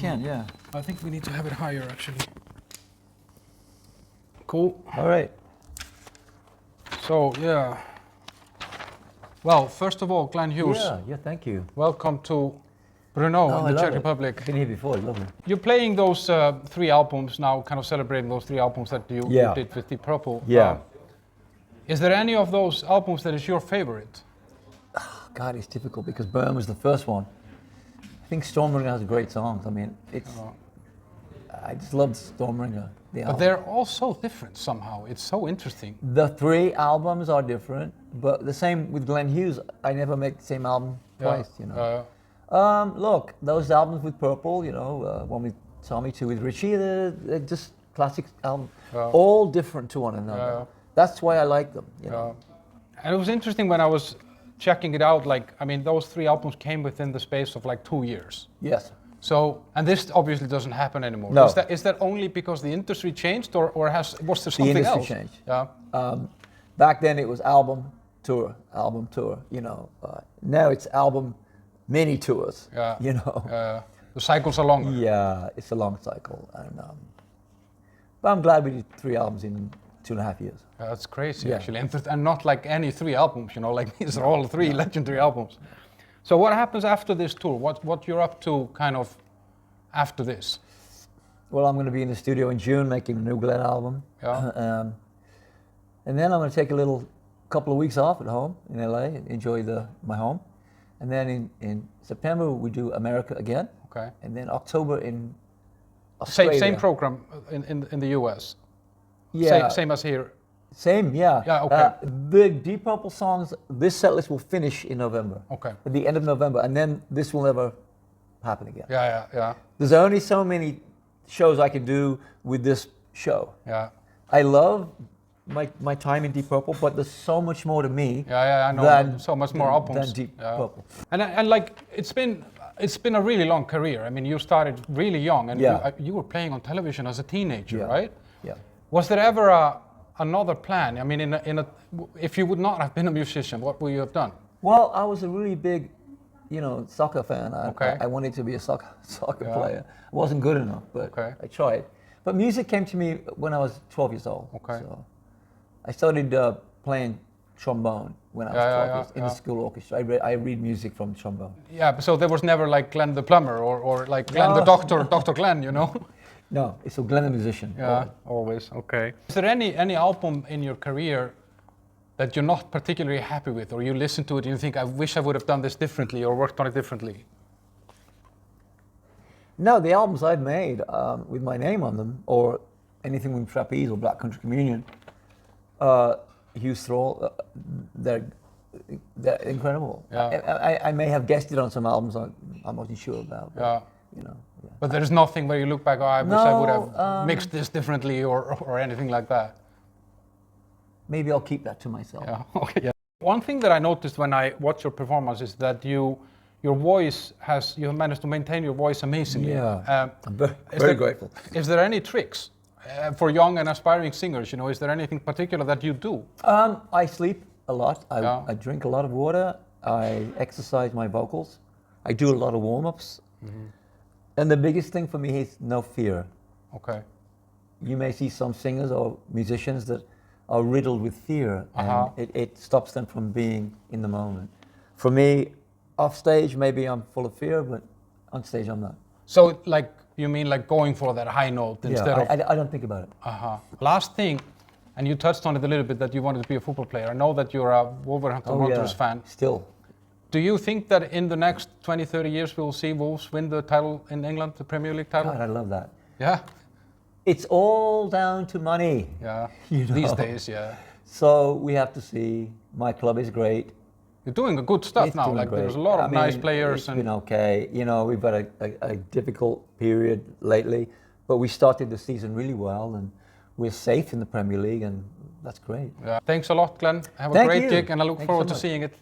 Can, yeah. I think we need to have it higher, actually. Cool. All right. So, yeah. Well, first of all, Glenn Hughes, Yeah, thank you. welcome to Brno in the I love Czech it. Republic. I've been here before, lovely. You're playing those 3 albums now, kind of celebrating those 3 albums that you did with Deep Purple. Yeah. Is there any of those albums that is your favorite? God, it's difficult because Burn was the first one. I think Stormbringer has great songs. I mean, it's. I just loved Stormbringer. But they're all so different somehow. It's so interesting. The 3 albums are different, but the same with Glenn Hughes. I never make the same album twice, you know. Look, those albums with Purple, you know, one with Tommy, 2 with Richie, they're just classic albums, all different to one another. That's why I like them, you know. And it was interesting when I was checking it out, like, I mean, those 3 albums came within the space of like 2 years. Yes. So, and this obviously doesn't happen anymore. No. Is that only because the industry changed, or was there something the industry else? changed. Yeah. Back then it was album, tour, you know. Now it's album, mini tours, you know. The cycles are longer. Yeah, it's a long cycle. And, but I'm glad we did 3 albums in 2.5 years. That's crazy, actually. And not like any 3 albums, you know, like these are all 3 legendary albums. So what happens after this tour? What you're up to kind of after this? Well, I'm going to be in the studio in June making a new Glenn album. Yeah. And then I'm going to take a couple of weeks off at home in LA, enjoy my home. And then in September we do America again. Okay. And then October in Australia. Same program in the US? Yeah. Same as here? Same, yeah. Yeah, okay. The Deep Purple songs, this set list will finish in November. Okay. At the end of November, and then this will never happen again. Yeah. There's only so many shows I can do with this show. Yeah. I love my time in Deep Purple, but there's so much more to me. Yeah, I know. So much more albums than Deep Purple. And like it's been a really long career. I mean, you started really young, and you were playing on television as a teenager, right? Yeah. Was there ever another plan? I mean, if you would not have been a musician, what would you have done? Well, I was a really big, you know, soccer fan. I wanted to be a soccer player. I wasn't good enough, but I tried. But music came to me when I was 12 years old. Okay. So I started playing trombone when I was 12 years in the school orchestra. I read music from trombone. Yeah, so there was never like Glenn the plumber or like Glenn the doctor, Dr. Glenn, you know? No, it's a Glenn the musician. Yeah, always. Okay. Is there any album in your career that you're not particularly happy with, or you listen to it and you think, I wish I would have done this differently or worked on it differently? No, the albums I've made with my name on them, or anything with Trapeze or Black Country Communion, Hughes Thrall, they're incredible. Yeah. I may have guessed it on some albums I wasn't sure about. But, you know. Yeah. But there's nothing where you look back, I wish I would have mixed this differently or anything like that. Maybe I'll keep that to myself. Yeah. Okay. Yeah. One thing that I noticed when I watch your performance is that your voice you have managed to maintain your voice amazingly. Yeah. I'm very grateful. Is there any tricks for young and aspiring singers? You know, is there anything particular that you do? I sleep a lot. I drink a lot of water. I exercise my vocals. I do a lot of warm-ups. Mm-hmm. And the biggest thing for me is no fear. Okay. You may see some singers or musicians that are riddled with fear, and it stops them from being in the moment. For me, off stage, maybe I'm full of fear, but on stage, I'm not. So, like, you mean like going for that high note instead of... I don't think about it. Last thing, and you touched on it a little bit, that you wanted to be a football player. I know that you're a Wolverhampton Wanderers fan. Still. Do you think that in the next 20, 30 years we'll see Wolves win the title in England, the Premier League title? God, I love that. Yeah? It's all down to money. Yeah, you know? These days, yeah. So we have to see. My club is great. You're doing a good stuff now. Like there's a lot of nice players. It's been okay. You know, we've got a difficult period lately, but we started the season really well, and we're safe in the Premier League, and that's great. Yeah. Thanks a lot, Glenn. Have a great gig, and I look forward to seeing it.